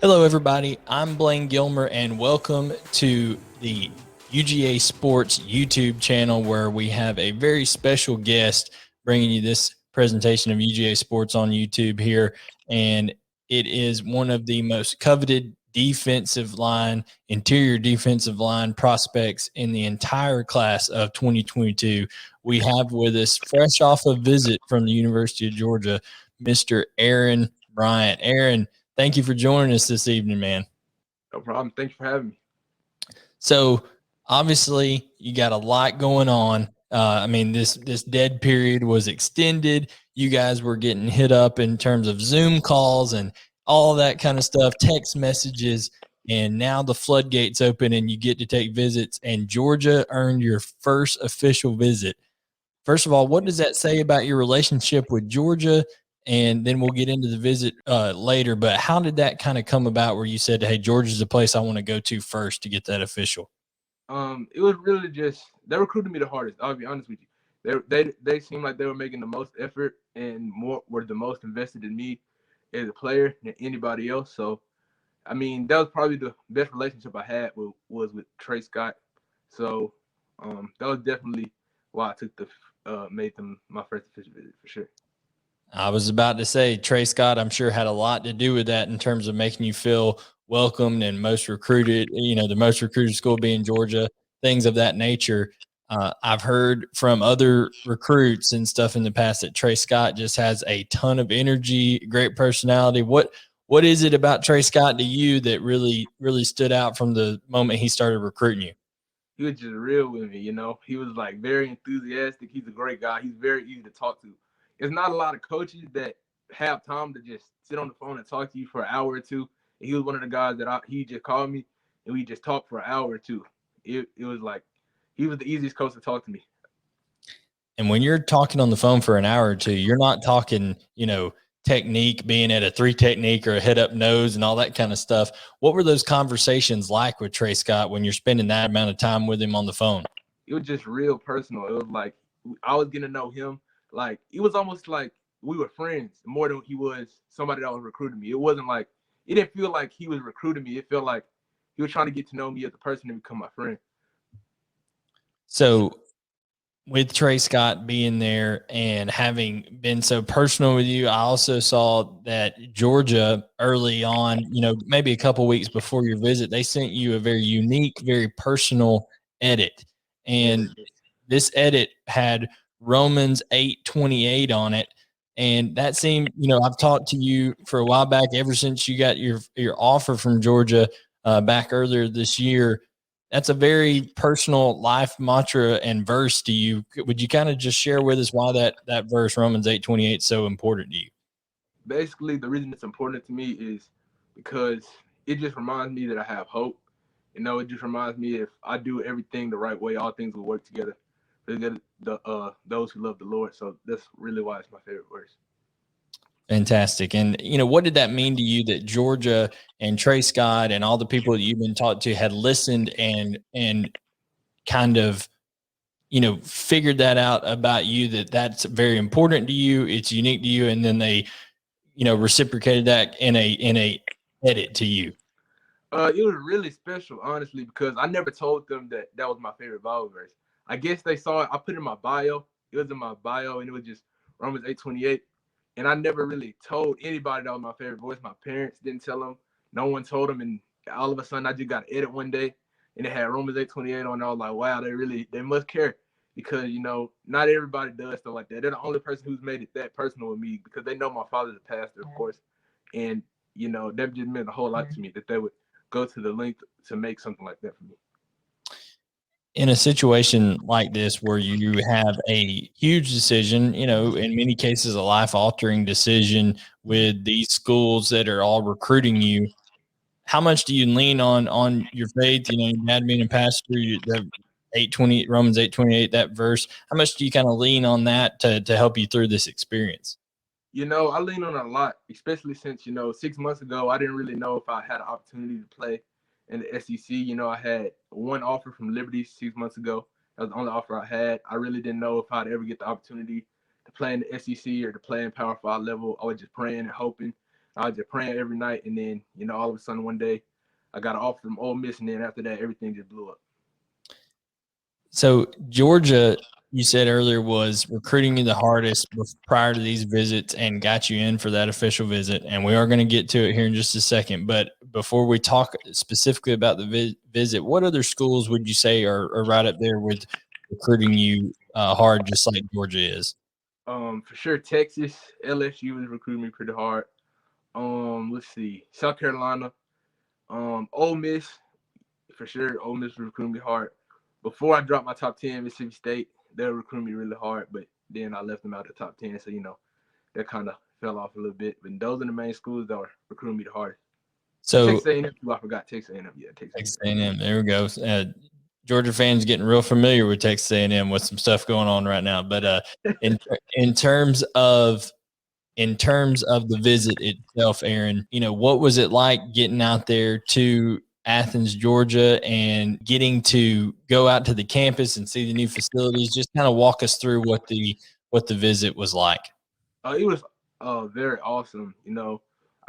Hello, everybody. I'm Blaine Gilmer, and welcome to the UGA Sports YouTube channel, where we have a very special guest bringing you this presentation of UGA Sports on YouTube here. And it is one of the most coveted interior defensive line prospects in the entire class of 2022. We have with us, fresh off a visit from the University of Georgia, Mr. Aaron Bryant. Aaron, thank you for joining us this evening, man. No problem. Thanks for having me. So obviously you got a lot going on. This dead period was extended. You guys were getting hit up in terms of Zoom calls and all that kind of stuff, text messages, and now the floodgates open and you get to take visits. And Georgia earned your first official visit. First of all, what does that say about your relationship with Georgia? And then we'll get into the visit later. But how did that kind of come about where you said, hey, Georgia's the place I want to go to first to get that official? It was really just they recruited me the hardest. I'll be honest with you. They seemed like they were making the most effort and were the most invested in me as a player than anybody else. So, I mean, that was probably the best relationship I had was with Trey Scott. So, that was definitely why I took made them my first official visit for sure. I was about to say Trey Scott, I'm sure, had a lot to do with that in terms of making you feel welcomed and most recruited, the most recruited school being Georgia, things of that nature. I've heard from other recruits and stuff in the past that Trey Scott just has a ton of energy, great personality. What is it about Trey Scott to you that really stood out from the moment he started recruiting you? He was just real with me, He was like very enthusiastic. He's a great guy. He's very easy to talk to. There's not a lot of coaches that have time to just sit on the phone and talk to you for an hour or two. And he was one of the guys that he just called me and we just talked for an hour or two. It was like he was the easiest coach to talk to me. And when you're talking on the phone for an hour or two, you're not talking, technique, being at a three technique or a head up nose and all that kind of stuff. What were those conversations like with Trey Scott when you're spending that amount of time with him on the phone? It was just real personal. It was like I was getting to know him. Like it was almost like we were friends more than he was somebody that was recruiting me. It wasn't like it didn't feel like he was recruiting me. It felt like he was trying to get to know me as a person and become my friend. So with Trey Scott being there and having been so personal with you, I also saw that Georgia early on, maybe a couple weeks before your visit, they sent you a very unique, very personal edit. Yes. And this edit had Romans 8:28 on it. And that seemed, I've talked to you for a while back, ever since you got your offer from Georgia back earlier this year. That's a very personal life mantra and verse to you. Would you kind of just share with us why that verse, Romans 8:28, is so important to you? Basically, the reason it's important to me is because it just reminds me that I have hope. It just reminds me if I do everything the right way, all things will work together for those who love the Lord. So that's really why it's my favorite verse. Fantastic. And, what did that mean to you that Georgia and Trey Scott and all the people that you've been taught to had listened and kind of, figured that out about you, that that's very important to you, it's unique to you, and then they, reciprocated that in a edit to you? It was really special, honestly, because I never told them that that was my favorite Bible verse. I guess they saw it. I put it in my bio. It was in my bio, and it was just Romans 8:28. And I never really told anybody that was my favorite voice. My parents didn't tell them. No one told them. And all of a sudden, I just got an edit one day, and it had Romans 8:28 on. And I was like, wow, they must care, because not everybody does stuff like that. They're the only person who's made it that personal with me, because they know my father's a pastor, of course, and that just meant a whole lot to me that they would go to the length to make something like that for me. In a situation like this where you have a huge decision, in many cases a life altering decision with these schools that are all recruiting you, how much do you lean on your faith? Your dad being a pastor, the 8:20 Romans 8:28, that verse. How much do you kind of lean on that to help you through this experience? I lean on it a lot, especially since 6 months ago I didn't really know if I had an opportunity to play in the SEC. I had one offer from Liberty 6 months ago. That was the only offer I had. I really didn't know if I'd ever get the opportunity to play in the SEC or to play in Power 5 level. I was just praying and hoping. I was just praying every night, and then all of a sudden one day, I got an offer from Ole Miss, and then after that, everything just blew up. So Georgia, you said earlier, was recruiting you the hardest prior to these visits and got you in for that official visit. And we are going to get to it here in just a second. But before we talk specifically about the visit, what other schools would you say are right up there with recruiting you hard, just like Georgia is? For sure, Texas, LSU was recruiting me pretty hard. Let's see, South Carolina, Ole Miss, for sure. Ole Miss was recruiting me hard. Before I dropped my top 10, Mississippi State, they were recruiting me really hard, but then I left them out of the top 10, so that kind of fell off a little bit. But those are the main schools that were recruiting me the hardest. So Texas A&M, I forgot Texas A&M. Yeah, Texas A&M. There we go. Georgia fans getting real familiar with Texas A&M with some stuff going on right now. But in terms of the visit itself, Aaron, what was it like getting out there to Athens, Georgia, and getting to go out to the campus and see the new facilities? Just kind of walk us through what the visit was like. It was very awesome.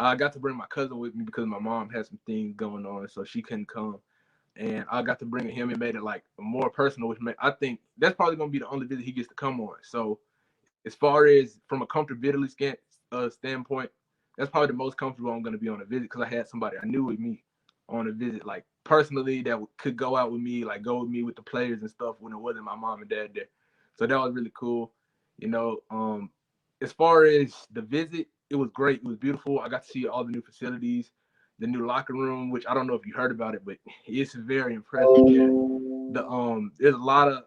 I got to bring my cousin with me because my mom had some things going on, so she couldn't come. And I got to bring him and made it like more personal, which I think that's probably going to be the only visit he gets to come on. So as far as from a comfortability standpoint, that's probably the most comfortable I'm going to be on a visit because I had somebody I knew with me on a visit, like personally, that could go out with me, like go with me with the players and stuff when it wasn't my mom and dad there. So that was really cool. As far as the visit, it was great. It was beautiful. I got to see all the new facilities, the new locker room, which I don't know if you heard about it, but it's very impressive. Yeah. There's a lot of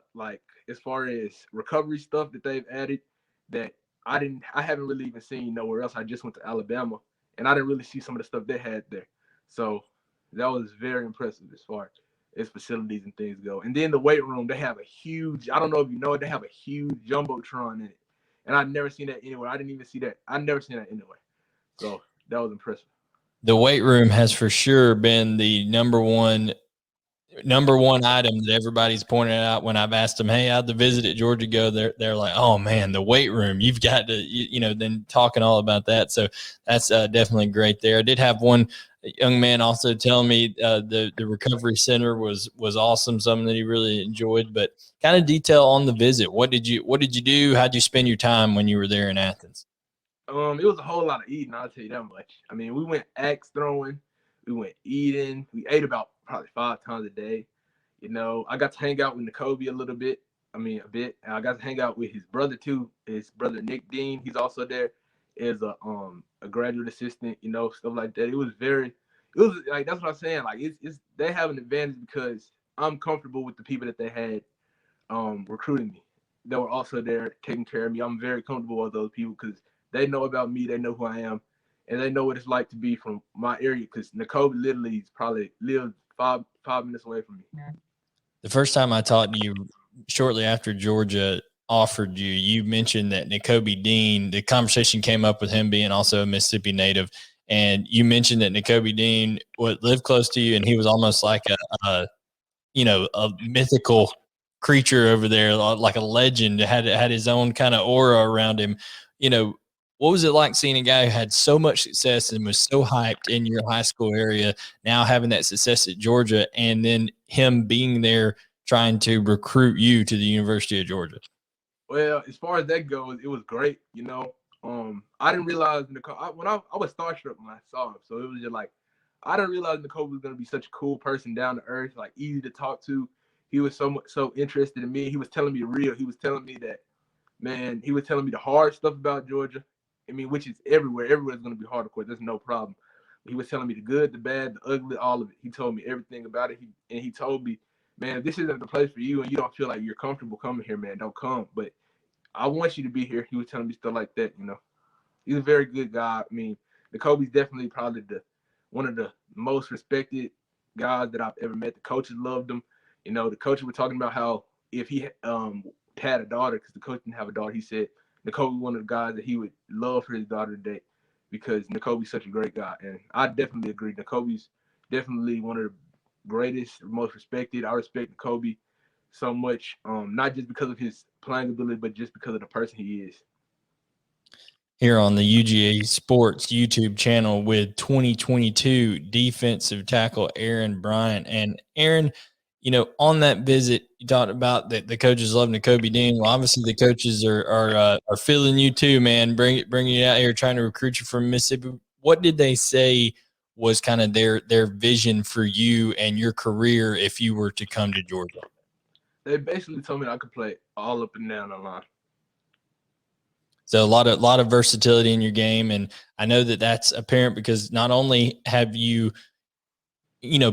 as far as recovery stuff that they've added that I haven't really even seen nowhere else. I just went to Alabama and I didn't really see some of the stuff they had there. So that was very impressive as far as facilities and things go. And then the weight room, they have a huge, I don't know if you know it, they have a huge Jumbotron in it. And I'd never seen that anywhere. I didn't even see that. I'd never seen that anywhere. So that was impressive. The weight room has for sure been the number one item that everybody's pointed out when I've asked them, hey, how'd the visit at Georgia go? They're like, oh man, the weight room, you've got to, then talking all about that. So that's definitely great there. I did have one young man also tell me the recovery center was awesome, something that he really enjoyed. But kind of detail on the visit. What did you do? How'd you spend your time when you were there in Athens? It was a whole lot of eating, I'll tell you that much. I mean, we went axe throwing, we went eating, we ate about probably 5 times a day. I got to hang out with Nakobe a little bit. I mean, a bit. And I got to hang out with his brother too. His brother Nick Dean, he's also there as a graduate assistant. Stuff like that. It was like that's what I'm saying. Like it's they have an advantage because I'm comfortable with the people that they had recruiting me. That were also there taking care of me. I'm very comfortable with those people because they know about me. They know who I am, and they know what it's like to be from my area. Because Nakobe literally probably lived five minutes away from me. The first time I talked to you, shortly after Georgia offered you, you mentioned that Nakobe Dean, the conversation came up with him being also a Mississippi native. And you mentioned that Nakobe Dean lived close to you, and he was almost like a mythical creature over there, like a legend, had his own kind of aura around him. What was it like seeing a guy who had so much success and was so hyped in your high school area, now having that success at Georgia, and then him being there trying to recruit you to the University of Georgia? Well, as far as that goes, it was great. I didn't realize when I was starstruck when I saw him. So it was just like, I didn't realize Nicole was gonna be such a cool person, down to earth, like easy to talk to. He was so interested in me. He was telling me real. He was telling me that, man. He was telling me the hard stuff about Georgia. I mean, which is everywhere. Everywhere's gonna be hard, of course. There's no problem. He was telling me the good, the bad, the ugly, all of it. He told me everything about it. He told me, man, if this isn't the place for you and you don't feel like you're comfortable coming here, man, don't come. But I want you to be here. He was telling me stuff like that. He's a very good guy. I mean, Nakobe's definitely probably one of the most respected guys that I've ever met. The coaches loved him. The coaches were talking about how if he had a daughter, because the coach didn't have a daughter, he said Nakobe one of the guys that he would love for his daughter to date because Nakobe's such a great guy. And I definitely agree. Nakobe's definitely one of the greatest, most respected. I respect Nakobe so much, not just because of his playing ability, but just because of the person he is. here on the UGA Sports YouTube channel with 2022 defensive tackle Aaron Bryant. And Aaron, on that visit, you talked about that the coaches loving Kobe Dean. Well, obviously the coaches are feeling you too, man. Bringing you out here, trying to recruit you from Mississippi. What did they say was kind of their vision for you and your career if you were to come to Georgia? They basically told me that I could play all up and down the line. So a lot of versatility in your game, and I know that that's apparent because not only have you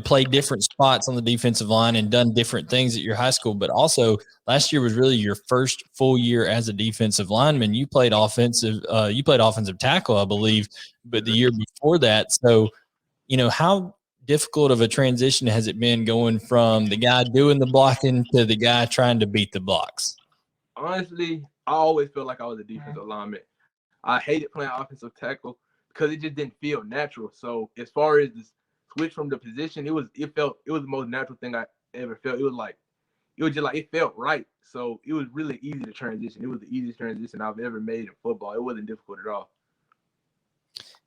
played different spots on the defensive line and done different things at your high school, but also last year was really your first full year as a defensive lineman. You played offensive tackle, I believe, but the year before that. So, how difficult of a transition has it been going from the guy doing the blocking to the guy trying to beat the blocks? Honestly, I always felt like I was a defensive lineman. I hated playing offensive tackle because it just didn't feel natural. So as far as the switch from the position, it was the most natural thing I ever felt. It felt right. So it was really easy to transition. It was the easiest transition I've ever made in football. It wasn't difficult at all.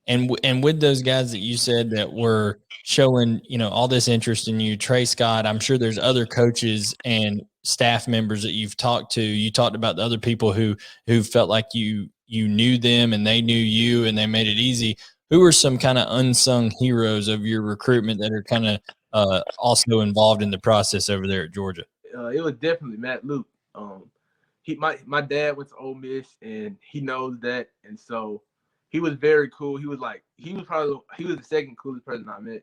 And with those guys that you said that were showing, all this interest in you, Trey Scott, I'm sure there's other coaches and staff members that you've talked to. You talked about the other people who felt like you knew them and they knew you and they made it easy. Who are some kind of unsung heroes of your recruitment that are kind of also involved in the process over there at Georgia? It was definitely Matt Luke. My dad went to Ole Miss and he knows that, and so he was very cool. He was the second coolest person I met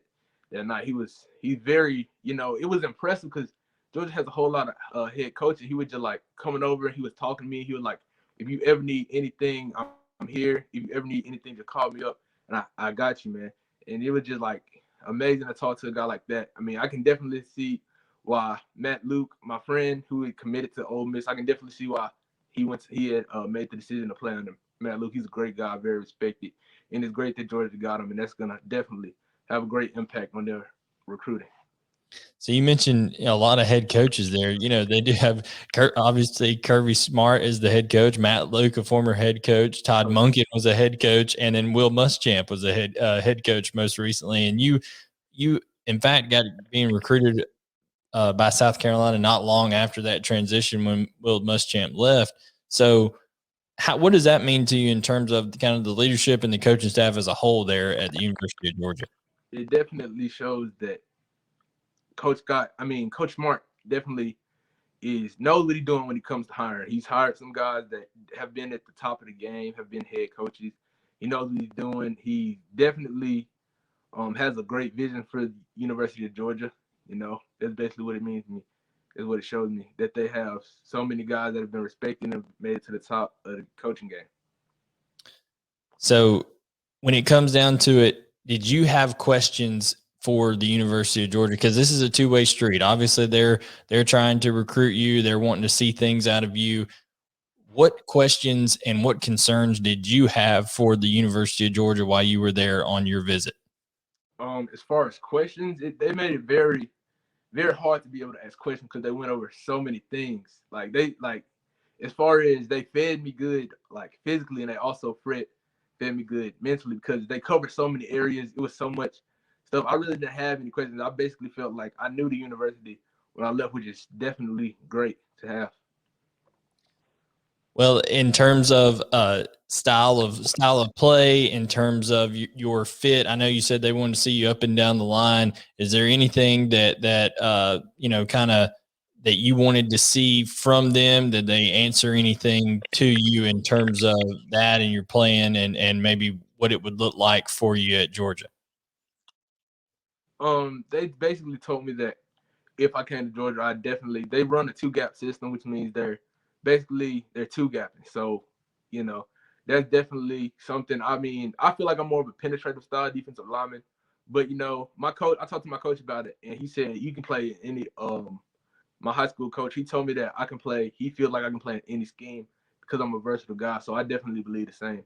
that night. He's very, it was impressive because Georgia has a whole lot of head coaches. He was just like coming over and he was talking to me. He was like, if you ever need anything, I'm here. If you ever need anything, just call me up and I got you, man. And it was just like amazing to talk to a guy like that. I mean, I can definitely see why Matt Luke, my friend who had committed to Ole Miss, I can definitely see why he had made the decision to play under Matt Luke. He's a great guy, very respected, and it's great that Georgia got him, and that's gonna definitely have a great impact on their recruiting. So you mentioned a lot of head coaches there. They do have obviously Kirby Smart is the head coach, Matt Luke, a former head coach, Todd Monken was a head coach, and then Will Muschamp was a head coach most recently. And you in fact got being recruited by South Carolina not long after that transition when Will Muschamp left. So what does that mean to you in terms of kind of the leadership and the coaching staff as a whole there at the University of Georgia? It definitely shows that Coach Smart definitely knows what he's doing when it comes to hiring. He's hired some guys that have been at the top of the game, have been head coaches. He knows what he's doing. He definitely has a great vision for the University of Georgia. That's basically what it means to me. Is what it shows me, that they have so many guys that have been respected and made it to the top of the coaching game. So when it comes down to it, did you have questions for the University of Georgia? Because this is a two-way street. Obviously, they're trying to recruit you. They're wanting to see things out of you. What questions and what concerns did you have for the University of Georgia while you were there on your visit? As far as questions, they made it very, very hard to be able to ask questions because they went over so many things. As far as they fed me good, like physically, and they also fed me good mentally because they covered so many areas. It was so much stuff. I really didn't have any questions. I basically felt like I knew the university when I left, which is definitely great to have. Well, in terms of style of play, in terms of your fit, I know you said they wanted to see you up and down the line. Is there anything that kind of that you wanted to see from them? Did they answer anything to you in terms of that and your plan and maybe what it would look like for you at Georgia? They basically told me that if I came to Georgia, they run a 2-gap system, which means they're two gapping. So, that's definitely something. I mean, I feel like I'm more of a penetrative style defensive lineman, but my coach, I talked to my coach about it, and he said you can play any. My high school coach, he told me that I can play. He feels like I can play in any scheme because I'm a versatile guy. So I definitely believe the same.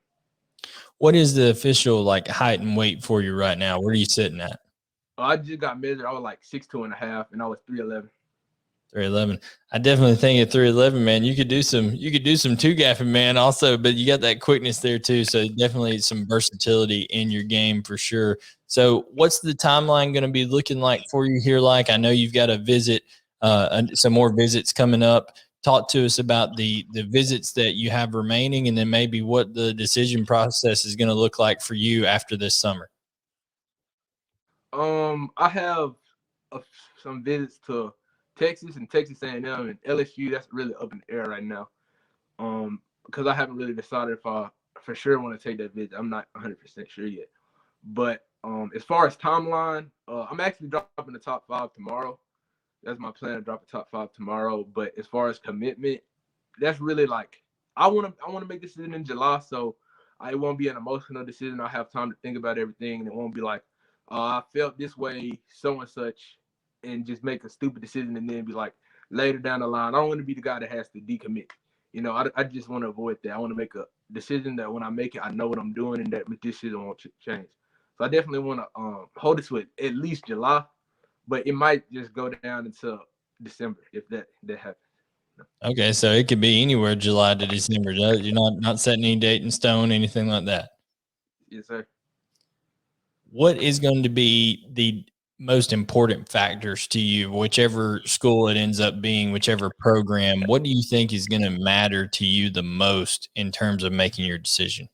What is the official height and weight for you right now? Where are you sitting at? I just got measured. I was like 6'2.5", and I was 311. 311. I definitely think at 311, man, you could do some two gapping, man, also, but you got that quickness there too. So definitely some versatility in your game for sure. So what's the timeline going to be looking like for you here? Like, I know you've got a visit, some more visits coming up. Talk to us about the visits that you have remaining, and then maybe what the decision process is going to look like for you after this summer. I have some visits to Texas and Texas A&M and LSU. That's really up in the air right now. Because I haven't really decided if I for sure want to take that visit. I'm not 100% sure yet. But as far as timeline, I'm actually dropping the top 5 tomorrow. That's my plan, to drop the top 5 tomorrow. But as far as commitment, that's really like I want to make this decision in July, so it won't be an emotional decision. I'll have time to think about everything, and it won't be like I felt this way, so and such, and just make a stupid decision and then be like later down the line. I don't want to be the guy that has to decommit. I just want to avoid that. I want to make a decision that when I make it, I know what I'm doing and that this shit won't change. So I definitely want to hold it to at least July, but it might just go down until December if that happens. Okay, so it could be anywhere July to December. You're not setting any date in stone, anything like that. Yes, sir. What is going to be the most important factors to you, whichever school it ends up being, whichever program? What do you think is going to matter to you the most in terms of making your decision?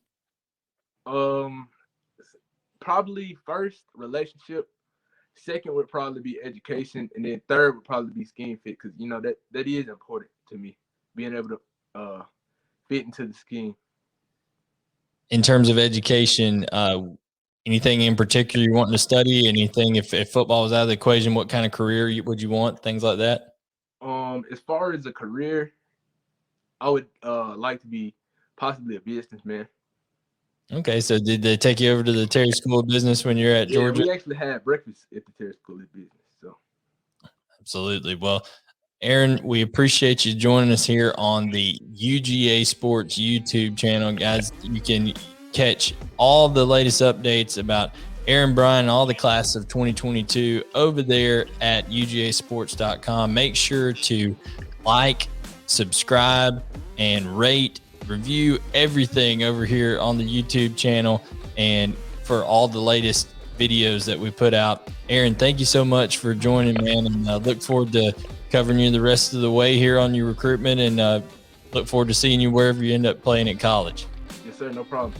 Probably first, relationship. Second would probably be education, and then third would probably be scheme fit, because that is important to me, being able to fit into the scheme. In terms of education, anything in particular you wanting to study? Anything, if football was out of the equation, what kind of career would you want? Things like that. As far as a career, I would like to be possibly a businessman. Okay, so did they take you over to the Terry School of Business when you're at Georgia? We actually had breakfast at the Terry School of Business. So, absolutely. Well, Aaron, we appreciate you joining us here on the UGASports YouTube channel. Guys, you can catch all the latest updates about Aaron Bryant, all the class of 2022 over there at UGAsports.com. Make sure to like, subscribe, and rate, review everything over here on the YouTube channel, and for all the latest videos that we put out. Aaron, thank you so much for joining, man, and look forward to covering you the rest of the way here on your recruitment, and look forward to seeing you wherever you end up playing at college. Yes, sir. No problem.